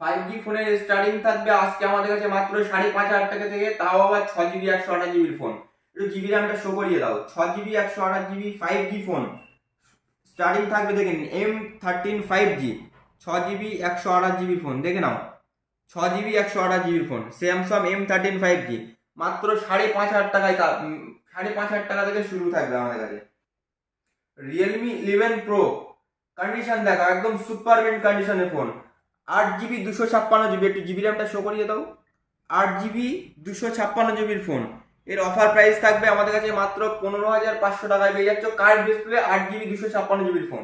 5G ফোনের starting থাকবে আজকে আমাদের কাছে মাত্র 5,500 টাকা থেকে, তাও আবার 6 GB 128 GB ফোন। একটু জিবি র্যামটা শো করিয়ে দাও। 6 GB 128 GB 5G phone starting থাকবে, দেখেন M13 5G 6 GB 128 GB phone, দেখে নাও। 6 GB 128 GB phone Samsung M13 5G মাত্র 5,500 টাকায়। 5,500 টাকা থেকে শুরু থাকবে আমাদের কাছে। রিয়েলমি 11 প্রো কন্ডিশন দেখো, একদম সুপার মিন্ট কন্ডিশনের ফোন। 8 GB 256 GB, একটু জিবি র্যামটা শো করিয়ে দাও। 8 GB 256 GBর ফোন, এর অফার প্রাইস থাকবে আমাদের কাছে মাত্র 15,500 টাকায় পেয়ে যাচ্ছ। কার্ড ডিসপ্লে 8 GB 256 GBর ফোন।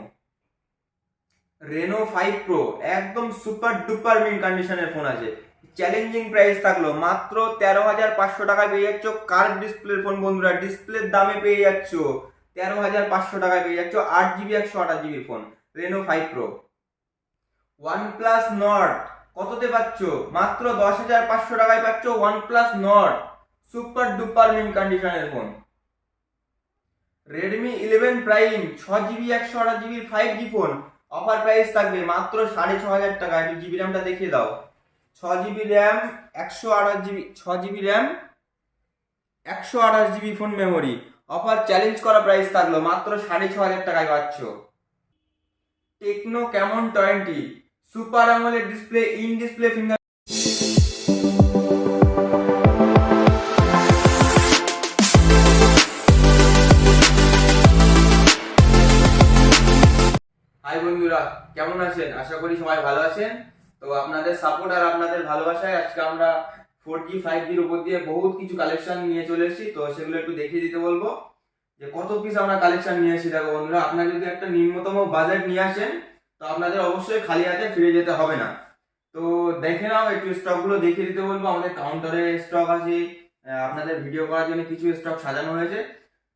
রেনো 5 প্রো একদম সুপার ডুপার মিন্ট কন্ডিশনের ফোন আছে। চ্যালেঞ্জিং প্রাইস থাকলো মাত্র 13,500 টাকায় পেয়ে যাচ্ছ। কার্ভ ডিসপ্লের ফোন বন্ধুরা, ডিসপ্লের দামে পেয়ে যাচ্ছ 13,500 টাকায় পেয়ে যাচ্ছ 8 GB 128 GB ফোন রেনো 5 প্রো। OnePlus নট কততে পাচ্ছ? মাত্র 10,500 টাকায় পাচ্ছ OnePlus Nord, super duper mint কন্ডিশনের ফোন। Redmi 11 prime 6 GB 128 GB 5G ফোন, অফার প্রাইস থাকবে মাত্র 6,500 টাকা। একটু জিবি র্যামটা দেখিয়ে দাও। 6 GB RAM 128 GB, 6 GB RAM 128 GB phone memory, offer challenge করা প্রাইস থাকলো মাত্র 6,500 টাকায় পাচ্ছ। Tecno Camon 20 super AMOLED display, in display finger. Hi বন্ধুরা, কেমন আছেন? আশা করি সবাই ভালো আছেন। তো আপনাদের সাপোর্ট আর আপনাদের ভালোবাসায় আজকে আমরা 4G 5Gর উপর দিয়ে বহুত কিছু কালেকশন নিয়ে চলে এসেছি। তো সেগুলো একটু দেখিয়ে দিতে বলবো যে কত পিস আমরা কালেকশন নিয়ে এসেছি। দেখো বন্ধুরা, আপনারা যদি একটা নিম্নতম বাজেট নিয়ে আসেন তো আপনাদের অবশ্যই খালি হাতে ফিরে যেতে হবে না। তো দেখে নাও, একটু স্টকগুলো দেখিয়ে দিতে বলবো। আমাদের কাউন্টারে স্টক আছে, আপনাদের ভিডিও করার জন্য কিছু স্টক সাজানো হয়েছে।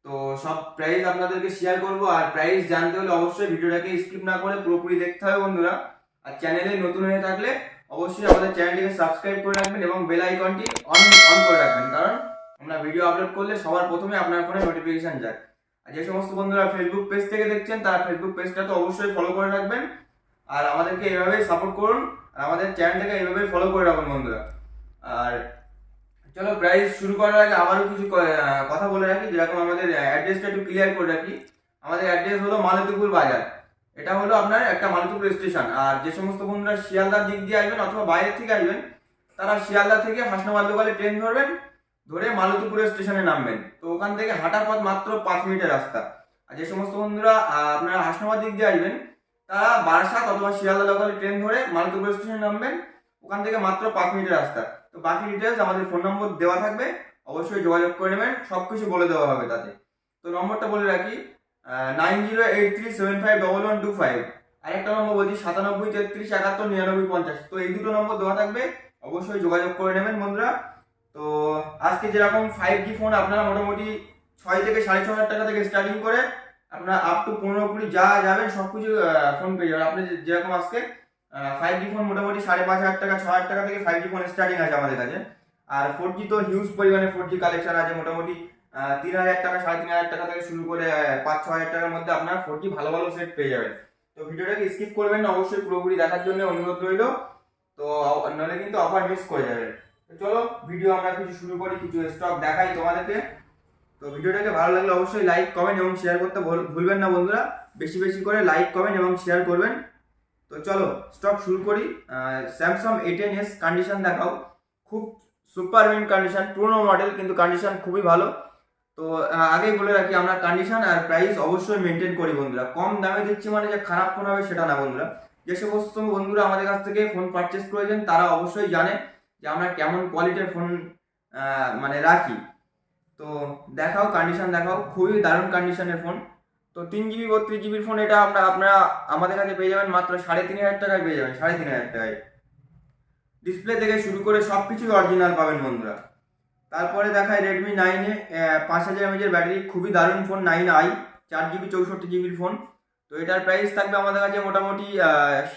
তো সব প্রাইস আপনাদেরকে শেয়ার করব, আর প্রাইস জানতে হলে অবশ্যই ভিডিওটাকে স্কিপ না করে পুরোপুরি দেখতে হবে বন্ধুরা। আর চ্যানেলে নতুন হয়ে থাকলে অবশ্যই আমাদের চ্যানেলটিকে সাবস্ক্রাইব করে রাখবেন এবং বেল আইকনটি অন অন করে রাখবেন, কারণ আমরা ভিডিও আপলোড করলে সবার প্রথমে আপনার ফোনে নোটিফিকেশন যায়। আর যে সমস্ত বন্ধুরা ফেসবুক পেজ থেকে দেখছেন তারা ফেসবুক পেজটা তো অবশ্যই ফলো করে রাখবেন, আর আমাদেরকে এইভাবেই সাপোর্ট করুন, আর আমাদের চ্যানেলটাকে এইভাবেই ফলো করে রাখুন বন্ধুরা। আর চলো, প্রাইস শুরু করার আগে আবারও কিছু কথা বলে রাখি, যেরকম আমাদের অ্যাড্রেসটা একটু ক্লিয়ার করে রাখি। আমাদের অ্যাড্রেস হলো মালতীপুর বাজার, এটা হলো আপনার একটা মালতীপুর স্টেশন। আর যে সমস্ত বন্ধুরা শিয়ালদার দিক দিয়ে আসবেন অথবা বাইরে থেকে আসবেন, তারা শিয়ালদা থেকে হাসনাবাদ লোকালে ট্রেন ধরবেন, ধরে মালতীপুর স্টেশনে নামবেন। তো ওখান থেকে হাঁটা পথ মাত্র 5 মিনিটের রাস্তা। আর যে সমস্ত বন্ধুরা আপনারা হাসনাবাদ দিক দিয়ে আসবেন, তারা বারাসাত অথবা শিয়ালদা লোকালে ট্রেন ধরে মালতীপুর স্টেশনে নামবেন, ওখান থেকে মাত্র 5 মিনিটের রাস্তা। তো বাকি ডিটেলস আমাদের ফোন নম্বর দেওয়া থাকবে, অবশ্যই যোগাযোগ করে নেবেন, সবকিছু বলে দেওয়া হবে তাতে। তো নম্বরটা বলে রাখি, 9083751125। আরেকটা নম্বর বলছি 9733719950। তো এই দুটো নম্বর দেওয়া থাকবে, অবশ্যই যোগাযোগ করে নেবেন বন্ধুরা। তো আজকে যেরকম 5G ফোন আপনারা মোটামুটি 6 থেকে 6,500 টাকা থেকে স্টার্টিং করে আপনারা আপ টু 15-20 যা যাবেন সবকিছু ফোন পেয়ে যাবেন। আপনি যেরকম আজকে 5G ফোন মোটামুটি 5,500 টাকা 6,000 টাকা থেকে 5G ফোন স্টার্টিং আছে আমাদের কাছে। আর 4G তো হিউজ পরিমাণে 4G কালেকশন আছে, মোটামুটি 3,000 টাকা 3,500 টাকা থেকে শুরু করে 5-6 হাজার টাকার মধ্যে আপনার 4G ভালো ভালো সেট পেয়ে যাবেন। তো ভিডিওটাকে স্কিপ করবেন না, অবশ্যই পুরোপুরি দেখার জন্য অনুরোধ রইল। তো নাহলে কিন্তু অফার মিস করে যাবেন। তো চলো ভিডিও আমরা কিছু শুরু করি, কিছু স্টক দেখাই তোমাদেরকে। তো ভিডিওটাকে ভালো লাগলে অবশ্যই লাইক কমেন্ট এবং শেয়ার করতে ভুলবেন না বন্ধুরা। বেশি বেশি করে লাইক কমেন্ট এবং শেয়ার করবেন। তো চলো স্টক শুরু করি। স্যামসাং A10s কন্ডিশন দেখাও, খুব সুপার মিন্ট কন্ডিশন, পুরোনো মডেল কিন্তু কন্ডিশন খুবই ভালো। তো আগেই বলে রাখি, আমরা কন্ডিশন আর প্রাইস অবশ্যই মেনটেন করি বন্ধুরা। কম দামে দিচ্ছি মানে যে খারাপ ফোন হবে সেটা না বন্ধুরা। যে সমস্ত বন্ধুরা আমাদের কাছ থেকে ফোন পারচেস করেছেন তারা অবশ্যই জানে যে আমরা কেমন কোয়ালিটির ফোন মানে রাখি। তো দেখাও, কন্ডিশন দেখাও, খুবই দারুণ কন্ডিশনের ফোন। তো 3 GB 32 GB ফোন, এটা আপনারা আমাদের কাছে পেয়ে যাবেন মাত্র 3,500 টাকায় পেয়ে যাবেন, 3,500 টাকায়। ডিসপ্লে থেকে শুরু করে সব কিছুই অরিজিনাল পাবেন বন্ধুরা। তারপরে দেখায় রেডমি 9-এ 5,000 mAh ব্যাটারি, খুবই দারুণ phone. 9i 4 GB 64 GB phone. তো এটার প্রাইস থাকবে আমাদের কাছে মোটামুটি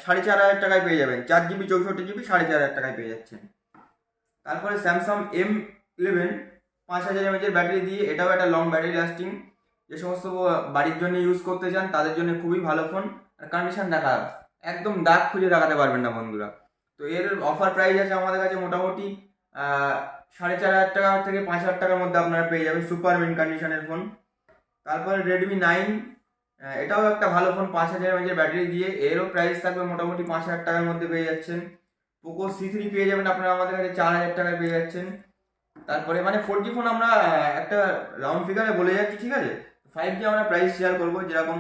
4,500 টাকায় পেয়ে যাবেন। 4 GB 64 GB 4,500 টাকায় পেয়ে যাচ্ছেন। তারপরে স্যামসাং M11 5,000 mAh ব্যাটারি দিয়ে, এটাও একটা লং ব্যাটারি লাস্টিং। যে সমস্ত বাড়ির জন্য ইউজ করতে চান তাদের জন্য খুবই ভালো ফোন। আর কন্ডিশন দেখা, একদম দাগ খুঁজে দেখাতে পারবেন না বন্ধুরা। তো এর অফার প্রাইস আছে আমাদের কাছে মোটামুটি 4,500 টাকা থেকে 5,000 টাকার মধ্যে আপনারা পেয়ে যাবেন সুপার মিন কন্ডিশনের ফোন। তারপরে রেডমি 9, এটাও একটা ভালো ফোন, 5,000 mAh ব্যাটারি দিয়ে, এরও প্রাইস থাকবে মোটামুটি 5,000 টাকার মধ্যে পেয়ে যাচ্ছেন। পোকো C3 পেয়ে যাবেন আপনারা আমাদের কাছে 4,000 টাকায় পেয়ে যাচ্ছেন। তারপরে মানে 4G ফোন আমরা একটা রাউন্ড ফিগারে বলে যাচ্ছি, ঠিক আছে। 5G আমরা প্রাইস শেয়ার করবো, যেরকম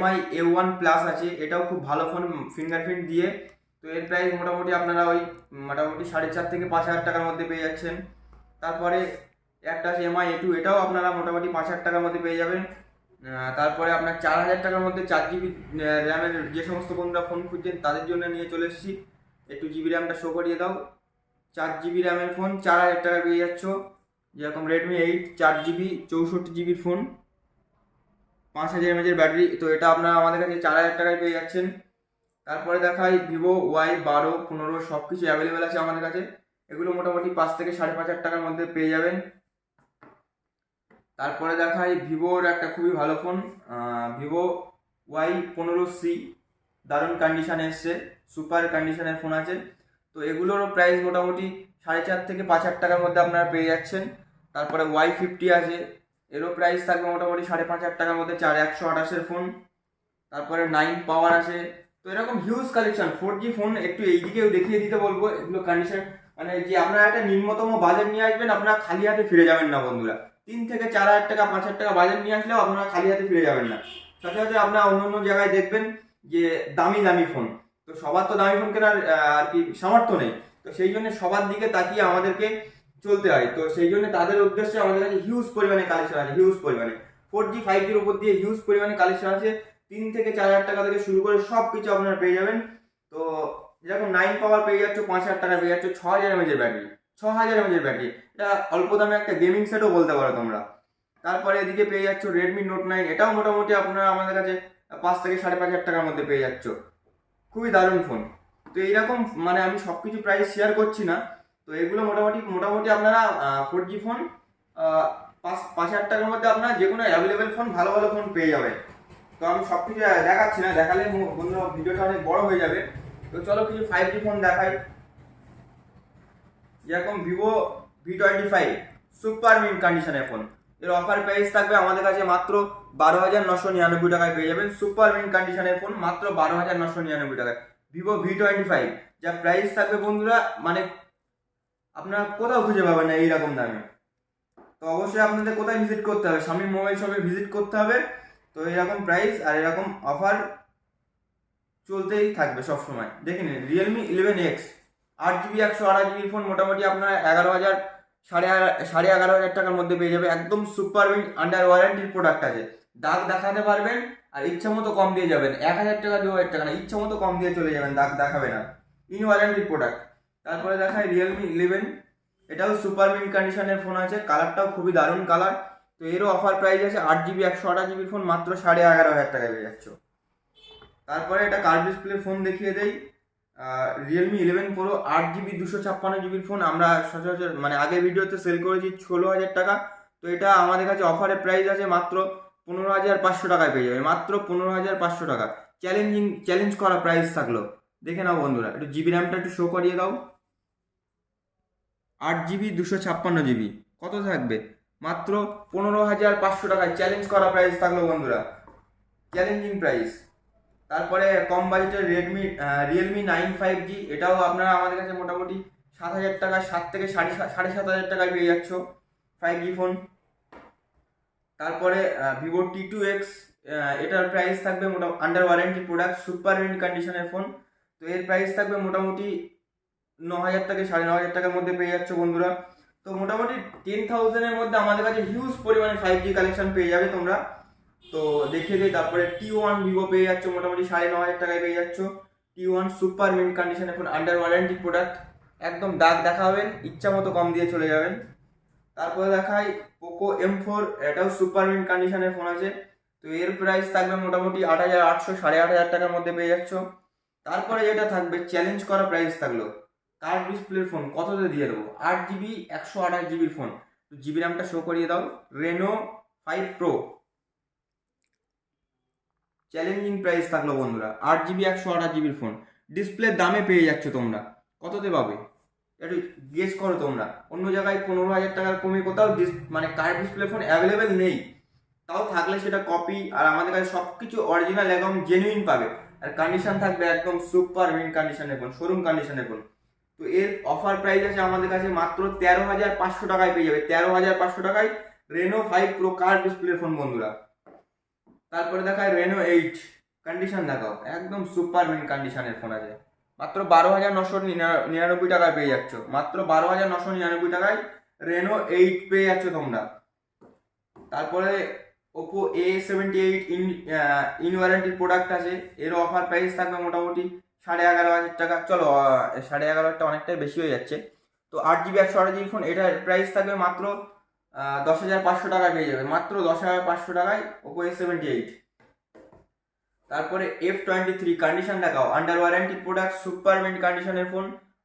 MI A1 প্লাস আছে, এটাও খুব ভালো ফোন ফিঙ্গারপ্রিন্ট দিয়ে। তো এর প্রাইস মোটামুটি আপনারা ওই মোটামুটি 4,500 থেকে 5,000 টাকার মধ্যে পেয়ে যাচ্ছেন। তারপরে একটা আছে MI A2, এটাও আপনারা মোটামুটি 5,000 টাকার মধ্যে পেয়ে যাবেন। তারপরে আপনার 4,000 টাকার মধ্যে 4GB র্যামের যে সমস্ত বন্ধুরা ফোন খুঁজছেন তাদের জন্য নিয়ে চলে এসেছি। একটু জিবি র্যামটা শো করিয়ে দাও। 4GB র্যামের ফোন 4,000 টাকা পেয়ে যাচ্ছ, যেরকম Redmi 8 4GB 64GB phone, 5,000 mAh battery. তো এটা আপনারা আমাদের কাছে 4,000 টাকায় পেয়ে যাচ্ছেন। তারপরে দেখাই ভিভো Y12 15 সব কিছু অ্যাভেলেবেল আছে আমাদের কাছে। এগুলো মোটামুটি 5 থেকে 5,500 টাকার মধ্যে পেয়ে যাবেন। তারপরে দেখাই ভিভোর একটা খুবই ভালো ফোন, ভিভো Y15C, দারুণ কন্ডিশনে এসছে, সুপার কন্ডিশনের ফোন আছে। তো এগুলোরও প্রাইস মোটামুটি 4,500 থেকে 5,000 টাকার মধ্যে আপনারা পেয়ে যাচ্ছেন। তারপরে Y50 আছে, এরও প্রাইস থাকবে মোটামুটি 5,500 টাকার মধ্যে, 128 ফোন। তারপরে 9 পাওয়ার আছে। তো এরকম হিউজ কালেকশন 4G ফোন, একটু এইদিকেও দেখিয়ে দিতে বলবো। এগুলো কন্ডিশন মানে যে আপনারা একটা নিম্নতম বাজেট নিয়ে আসবেন, আপনারা খালি হাতে ফিরে যাবেন না বন্ধুরা। 3 থেকে 4,000 টাকা 5,000 টাকা বাজেট নিয়ে আসলেও আপনারা খালি হাতে ফিরে যাবেন না। সাথে সাথে আপনারা অন্য অন্য জায়গায় দেখবেন যে দামি দামি ফোন, তো সবার তো দামি ফোন কেনার আর কি সামর্থ্য নেই। তো সেই জন্য সবার দিকে তাকিয়ে আমাদেরকে চলতে হয়। তো সেই জন্য তাদের উদ্দেশ্যে আমাদের কাছে হিউজ পরিমাণে কালেকশন আছে, হিউজ পরিমাণে 4G 5Gর উপর দিয়ে হিউজ পরিমাণে কালেকশন আছে। 3 থেকে 4,000 টাকা থেকে শুরু করে সব কিছু আপনারা পেয়ে যাবেন। তো যেরকম 9 পাওয়ার পেয়ে যাচ্ছ 5,000 টাকা পেয়ে যাচ্ছ, 6,000 mAh ব্যাটারি, 6,000 mAh ব্যাটারি, এটা অল্প দামে একটা গেমিং সেটও বলতে পারো তোমরা। তারপরে এদিকে পেয়ে যাচ্ছ রেডমি নোট 9, এটাও মোটামুটি আপনারা আমাদের কাছে 5 থেকে 5,500 টাকার মধ্যে পেয়ে যাচ্ছ, খুবই দারুণ ফোন। তো এইরকম মানে আমি সব কিছু প্রাইস শেয়ার করছি না। তো এগুলো মোটামুটি আপনারা 4G ফোন 5,000 টাকার মধ্যে আপনারা যে কোনো অ্যাভেলেবেল ফোন, ভালো ভালো ফোন পেয়ে যাবেন। তো আমি সব কিছু দেখাচ্ছি না, দেখালে বন্ধুরা ভিডিওটা অনেক বড় হয়ে যাবে। তো চলো কিছু 5G ফোন দেখাই। যেরকম ভিভো V25 সুপার মিন্ট কন্ডিশনের ফোন, এর অফার প্রাইস থাকবে আমাদের কাছে মাত্র 12,999 টাকায় পেয়ে যাবেন। সুপার মিন্ট কন্ডিশনের ফোন মাত্র 12,999 টাকায় ভিভো V25, যা প্রাইস থাকবে বন্ধুরা মানে আপনারা কোথাও খুঁজে পাবেন না এইরকম দামে। তো অবশ্যই আপনাদের কোথায় ভিজিট করতে হবে, স্বামী মোবাইল শপে ভিজিট করতে হবে। তো এরকম প্রাইস আর এরকম অফার চলতেই থাকবে সব সময়। দেখে নিন Realme 11X 8GB 128GB phone মোটামুটি আপনারা 11,000 11,500 টাকার মধ্যে পেয়ে যাবে। একদম সুপার মিন্ট আন্ডার ওয়ারেন্টির প্রোডাক্ট আছে, দাগ দেখাতে পারবেন আর ইচ্ছা মতো কম দিয়ে যাবেন। 1,000 টাকা 2,000 টাকা না, ইচ্ছা মতো কম দিয়ে চলে যাবেন, দাগ দেখাবে না, ইন ওয়ারেন্টির প্রোডাক্ট। তারপরে দেখায় রিয়েলমি 11, এটাও সুপার মিন্ট কন্ডিশনের ফোন আছে, কালারটাও খুবই দারুণ কালার। তো এরও অফার প্রাইস আছে 8GB 128GB ফোন মাত্র 11,500 টাকায় পেয়ে যাচ্ছ। তারপরে এটা কার্ভ ডিসপ্লে ফোন দেখিয়ে দেই, Realme 11 pro 8GB 256GB phone, আমরা সচরাচর মানে আগের ভিডিওতে সেল করেছি 16,000 টাকা। তো এটা আমাদের কাছে অফারের প্রাইস আছে মাত্র 15,500 টাকায় পেয়ে যাবে, মাত্র 15,500 টাকা। চ্যালেঞ্জ করা প্রাইস থাকলো, দেখে নাও বন্ধুরা। একটু জিবি র্যামটা একটু শো করিয়ে দাও। 8GB 256GB কত থাকবে, মাত্র 15,500 টাকায় চ্যালেঞ্জ করা প্রাইস থাকলো বন্ধুরা, চ্যালেঞ্জিং প্রাইস। তারপরে কম বাজেটের রিয়েলমি 9 5G, এটাও আপনারা আমাদের কাছে মোটামুটি 7,000 টাকা, 7 থেকে 7,500 টাকায় পেয়ে যাচ্ছ 5G ফোন। তারপরে ভিভো T2X, এটার প্রাইস থাকবে মোটামুটি under warranty product, super mint কন্ডিশনের ফোন। তো এর প্রাইস থাকবে মোটামুটি 9,000 থেকে 9,500 টাকার মধ্যে পেয়ে যাচ্ছ বন্ধুরা। তো মোটামুটি 10,000-এর মধ্যে আমাদের কাছে হিউজ পরিমাণে 5G কালেকশন পেয়ে যাবে তোমরা। তো দেখিয়ে দিই। তারপরে T1 ভিভো পেয়ে যাচ্ছ মোটামুটি 9,500 টাকায় পেয়ে যাচ্ছ। T1 সুপার মিন্ট কন্ডিশনের ফোন, আন্ডার ওয়ারেন্টি প্রোডাক্ট, একদম দাগ দেখাবেন, ইচ্ছা মতো কম দিয়ে চলে যাবেন। তারপরে দেখাই পোকো M4, এটাও সুপার মিন্ট কন্ডিশনের ফোন আছে। তো এর প্রাইস থাকবে মোটামুটি 8,800 8,500 টাকার মধ্যে পেয়ে যাচ্ছ। তারপরে যেটা থাকবে চ্যালেঞ্জ করা প্রাইস থাকলো, কার্ভ ডিসপ্লের ফোন কততে দিয়ে দেবো, 8GB 128GB ফোন। তো জিবি র্যামটা শো করিয়ে দাও। রেনো 5 প্রো, চ্যালেঞ্জিং প্রাইস থাকলো বন্ধুরা, 8GB 128GB ফোন। ডিসপ্লের দামে পেয়ে যাচ্ছ তোমরা। কততে পাবে একটু গেস করো তোমরা। অন্য জায়গায় 15,000 টাকার কমে কোথাও মানে কার্ভ ডিসপ্লে ফোন অ্যাভেলেবেল নেই, তাও থাকলে সেটা কপি। আর আমাদের কাছে সব কিছু অরিজিনাল একদম জেনুইন পাবে, আর কন্ডিশন থাকবে একদম সুপার মিন্ট কন্ডিশনের ফোন, শোরুম কন্ডিশনের ফোন। তো এর অফার প্রাইস আছে আমাদের কাছে মাত্র 13,500 টাকায় পেয়ে যাবে। 13,500 টাকায় Reno 5 Pro curve display phone বন্ধুরা। তারপরে দেখায় রেনো 8, কন্ডিশন দেখাও, একদম সুপার মিন্ট কন্ডিশনের ফোন আছে, মাত্র 12,999 টাকায় পেয়ে যাচ্ছ। মাত্র 12,999 টাকায় রেনো 8 পেয়ে যাচ্ছ তোমরা। তারপরে Oppo A78 in warranty product আছে, এর অফার প্রাইস থাকবে মোটামুটি 11,500 টাকা। চলো 11,500 অনেকটাই বেশি হয়ে যাচ্ছে। তো 8GB 128GB ফোন, এটার প্রাইস থাকবে মাত্র 10,500 টাকায় পেয়ে যাবে, মাত্র 10,500 টাকায় ওপো A78। তারপরে F23, কন্ডিশন দেখাও, under warranty product, super mint কন্ডিশনের ফোন,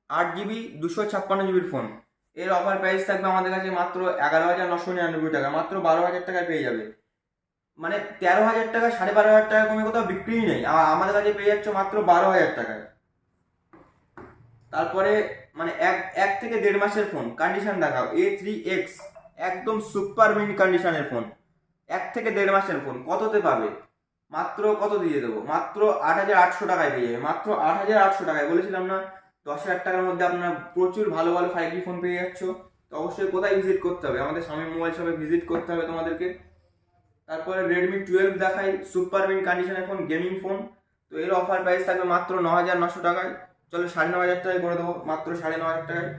8GB 256GB ফোন। এর অফার প্রাইস থাকবে আমাদের কাছে মাত্র 11,999 টাকা, মাত্র 12,000 টাকায় পেয়ে যাবে। মানে 13,000 টাকা, 12,500 টাকা কমে কোথাও বিক্রি নেই, আমাদের কাছে পেয়ে যাচ্ছে মাত্র 12,000 টাকায়। তারপরে মানে এক থেকে 1.5 মাসের ফোন, কন্ডিশন দেখাও, A3X, একদম সুপার মিন্ট কন্ডিশনের ফোন, 1 থেকে 1.5 মাসের ফোন। কততে পাবে? মাত্র কত দিয়ে দেবো, মাত্র 8,800 টাকায় পেয়ে যাবে, মাত্র 8,800 টাকায়। বলেছিলাম না 10,000 টাকার মধ্যে আপনারা প্রচুর ভালো ভালো 5G ফোন পেয়ে যাচ্ছ। তো অবশ্যই কোথায় ভিজিট করতে হবে? আমাদের স্বামী মোবাইল শপে ভিজিট করতে হবে তোমাদেরকে। তারপরে রেডমি 12 দেখাই, সুপার মিন্ট কন্ডিশনের ফোন, গেমিং ফোন। তো এর অফার প্রাইস থাকবে মাত্র 9,900 টাকায়। চলো 9,500 টাকায় করে দেবো, মাত্র 9,500 টাকায়।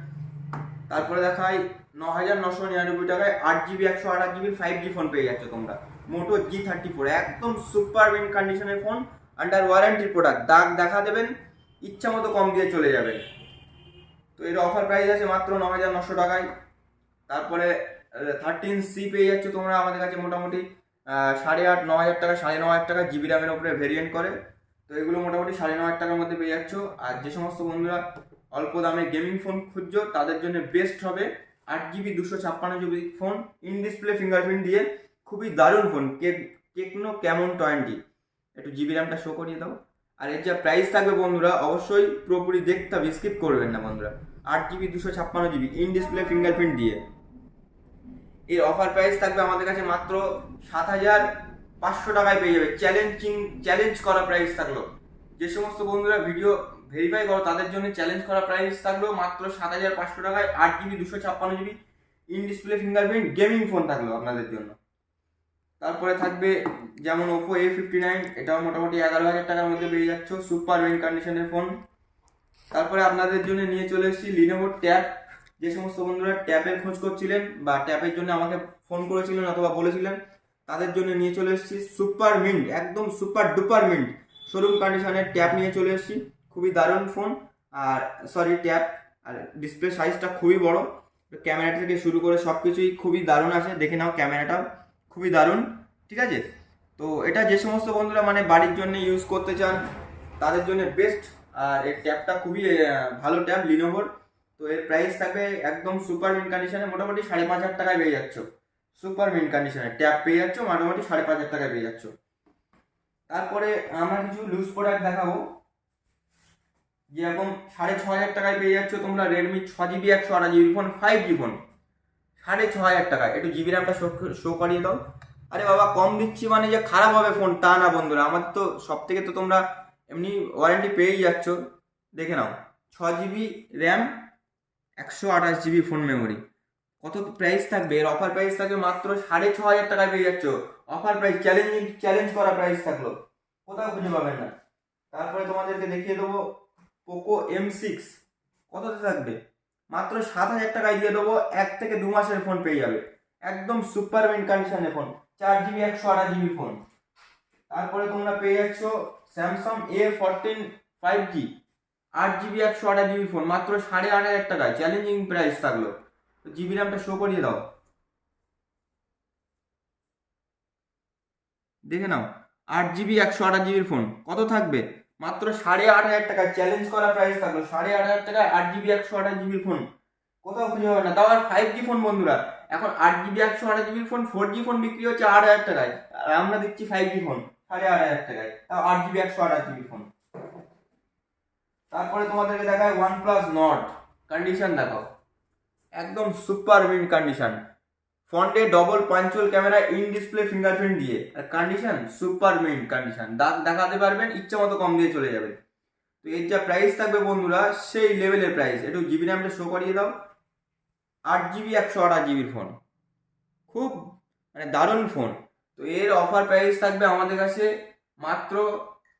তারপরে দেখাই 9,999 টাকায় 8GB 128GB 5G ফোন পেয়ে যাচ্ছ তোমরা, মোটো G34, একদম সুপার মিন্ট কন্ডিশনের ফোন, আন্ডার ওয়ারেন্টি প্রোডাক্ট, দাগ দেখা দেবেন, ইচ্ছা মতো কম দিয়ে চলে যাবেন। তো এর অফার প্রাইস আছে মাত্র 9,900 টাকায়। তারপরে 13C পেয়ে যাচ্ছ তোমরা আমাদের কাছে মোটামুটি 8,500 9,000 টাকা, 9,500 টাকা, জিবি র্যামের উপরে ভেরিয়েন্ট করে। তো এগুলো মোটামুটি 9,500 টাকার মধ্যে পেয়ে যাচ্ছ। আর যে সমস্ত বন্ধুরা অল্প দামে গেমিং ফোন খুঁজছো তাদের জন্য বেস্ট হবে 8GB 256GB phone, in display fingerprint দিয়ে, খুবই দারুণ ফোন, টেকনো ক্যামন 20। একটু জিবি র্যামটা শো করিয়ে দাও। আর এর যা প্রাইস থাকবে বন্ধুরা, অবশ্যই পুরোপুরি দেখতে হবে, স্কিপ করবেন না বন্ধুরা। 8GB 256GB in display fingerprint দিয়ে, এর অফার প্রাইস থাকবে আমাদের কাছে মাত্র 7,500 টাকায় পেয়ে যাবে। চ্যালেঞ্জ করা প্রাইস থাকলো। যে সমস্ত বন্ধুরা ভিডিও ভেরিফাই করো তাদের জন্য চ্যালেঞ্জ করা প্রাইস থাকলো মাত্র 7,500 টাকায় 8GB 256GB in display fingerprint gaming phone থাকলো আপনাদের জন্য। তারপরে থাকবে যেমন ওপো A59, এটাও মোটামুটি 11,000 টাকার মধ্যে পেয়ে যাচ্ছ, সুপার মিন্ট কন্ডিশনের ফোন। তারপরে আপনাদের জন্য নিয়ে চলে এসেছি লিনোভো ট্যাব। যে সমস্ত বন্ধুরা ট্যাবের খোঁজ করছিলেন বা ট্যাবের জন্য আমাকে ফোন করেছিলেন অথবা বলেছিলেন, তাদের জন্য নিয়ে চলে এসেছি সুপার মিন্ট, একদম সুপার ডুপার মিন্ট শোরুম কন্ডিশনের ট্যাব নিয়ে চলে এসেছি। খুবই দারুণ ফোন, আর ট্যাব, আর ডিসপ্লে সাইজটা খুবই বড়, ক্যামেরা থেকে শুরু করে সব কিছুই খুবই দারুণ আছে, দেখে নাও ক্যামেরাটাও খুবই দারুণ, ঠিক আছে। তো এটা যে সমস্ত বন্ধুরা মানে বাড়ির জন্য ইউজ করতে চান তাদের জন্য বেস্ট। আর এই ট্যাবটা খুবই ভালো ট্যাব লিনোভোর। তো এর প্রাইস থাকবে একদম সুপার মিন্ট কন্ডিশনে, মোটামুটি 5,500 টাকায় পেয়ে যাচ্ছ। সুপার মিন্ট কন্ডিশনে ট্যাব পেয়ে যাচ্ছ মোটামুটি 5,500 টাকায় পেয়ে যাচ্ছ। তারপরে আমরা কিছু লুজ প্রোডাক্ট দেখাবো, যেরকম 6,500 টাকায় পেয়ে যাচ্ছ তোমরা Redmi 6GB 128GB phone, 5G phone 6,500 টাকায়। একটু জিবি র্যামটা শো করিয়ে দাও। আরে বাবা, কম দিচ্ছি মানে যে খারাপ হবে ফোন তা না বন্ধুরা, আমাদের তো সব থেকে তো তোমরা এমনি ওয়ারেন্টি পেয়েই যাচ্ছ, দেখে নাও। 6GB RAM, 128GB phone memory. কত প্রাইস থাকবে? এর অফার প্রাইস থাকবে মাত্র 6,500 টাকায় পেয়ে যাচ্ছ। অফার প্রাইস, চ্যালেঞ্জ করা প্রাইস থাকলো, কোথাও খুঁজে পাবেন না। তারপরে তোমাদেরকে দেখিয়ে দেবো পোকো M6, কততে থাকবে? মাত্র 7,000 টাকায় দিয়ে দেবো, 1 থেকে 2 মাসের ফোন পেয়ে যাবে, একদম সুপার মিন্ট কন্ডিশনের ফোন, 4GB 128GB ফোন। তারপরে তোমরা পেয়ে যাচ্ছ Samsung A14 5G 8GB 128GB phone, মাত্র 8,500 টাকায়, চ্যালেঞ্জিং প্রাইস থাকলো। তো জিবি র্যামটা শো করিয়ে দাও, দেখে নাও। 8GB 128GB ফোন কত থাকবে? মাত্র 8,500 টাকায়, চ্যালেঞ্জ করা প্রাইস থাকলো 8,500 টাকায় 8GB 128GB ফোন, কোথাও খুঁজে পাবে না। তাও আর 5G ফোন বন্ধুরা, এখন 8GB 128GB phone 4G phone বিক্রি হচ্ছে 8,000 টাকায়, আর আমরা দিচ্ছি 5G ফোন 8,500 টাকায়, তাও 8GB 128GB ফোন। তারপরে তোমাদেরকে দেখায় OnePlus Nord, কন্ডিশন দেখো একদম সুপার মিন্ট কন্ডিশন, ফ্রন্টে double punctual camera, in display fingerprint দিয়ে, আর কন্ডিশন সুপার মিন্ট কন্ডিশন, দাগ দেখাতে পারবেন, ইচ্ছা মতো কম দিয়ে চলে যাবেন। তো এর যা প্রাইস থাকবে বন্ধুরা সেই লেভেলের প্রাইস। একটু জিবি র্যামটা শো করিয়ে দাও, 8 GB 128 GB ফোন, খুব মানে দারুণ ফোন। তো এর অফার প্রাইস থাকবে আমাদের কাছে মাত্র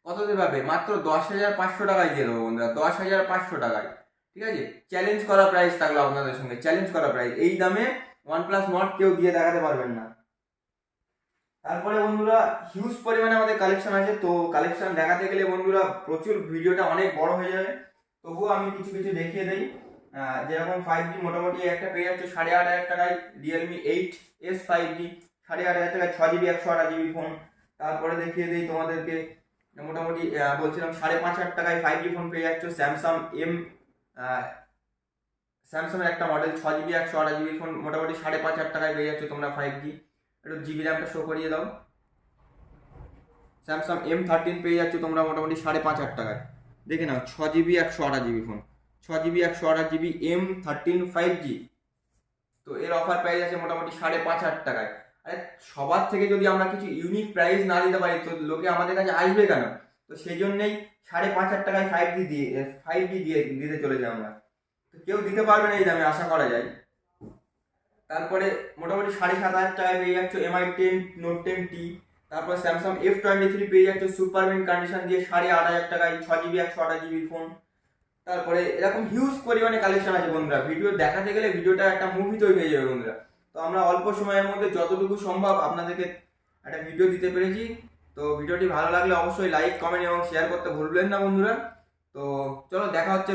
কততে পাবে, মাত্র 10,500 টাকায় দিয়ে দেবো বন্ধুরা, 10,500 টাকায়। ঠিক আছে, চ্যালেঞ্জ করা প্রাইস থাকলো আপনাদের সঙ্গে, চ্যালেঞ্জ করা প্রাইস। এই দামে OnePlus Nord কেউ দিয়ে দেখাতে পারবেন না। তারপরে বন্ধুরা হিউজ পরিমাণে আমাদের কালেকশন আছে, তো কালেকশন দেখাতে গেলে বন্ধুরা প্রচুর ভিডিওটা অনেক বড় হয়ে যাবে, তবুও আমি কিছু কিছু দেখিয়ে দিই। যেরকম 5G মোটামুটি একটা পেয়ে যাচ্ছে 8,500 টাকায়, Realme 8S 5G 8,500 টাকায়, 6GB 128GB ফোন। তারপরে দেখিয়ে দিই তোমাদেরকে মোটামুটি বলছিলাম 5,500 টাকায় 5G ফোন পেয়ে যাচ্ছ, স্যামসাংয়ের একটা মডেল 6GB 128GB ফোন মোটামুটি 5,500 টাকায় পেয়ে যাচ্ছ তোমরা 5G। একটু জিবি র্যামটা শো করিয়ে দাও, স্যামসাং M13 পেয়ে যাচ্ছ তোমরা মোটামুটি 5,500 টাকায়। দেখে নাও 6GB 128GB phone, 6GB 128GB M13 5G। তো এর অফার প্রাইস আছে মোটামুটি 5,500 টাকায়। আরে সবার থেকে যদি আমরা কিছু ইউনিক প্রাইস না দিতে পারি তো লোকে আমাদের কাছে আসবে কেন? তো সেই জন্যেই 5,500 টাকায় 5G দিয়ে দিতে চলেছে আমরা। তো কেউ দিতে পারবে না এই দামে, আশা করা যায়। তারপরে মোটামুটি 7,500 টাকায় পেয়ে যাচ্ছ MI10 Note 10T। তারপর স্যামসাং F23 পেয়ে যাচ্ছ সুপার মিন্ট কন্ডিশন দিয়ে 8,500 টাকায়, 6GB 128GB ফোন। তারপরে এরকম হিউজ পরিমাণে কালেকশন আছে বন্ধুরা, ভিডিও দেখাতে গেলে ভিডিওটা একটা মুভি তৈরি হয়ে যাবে বন্ধুরা। তো আমরা অল্প সময়ের মধ্যে যতটুকু সম্ভব আপনাদেরকে একটা ভিডিও দিতে পেরেছি। তো ভিডিওটি ভালো লাগলে অবশ্যই লাইক, কমেন্ট এবং শেয়ার করতে ভুলবেন না বন্ধুরা। তো চলো দেখা হচ্ছে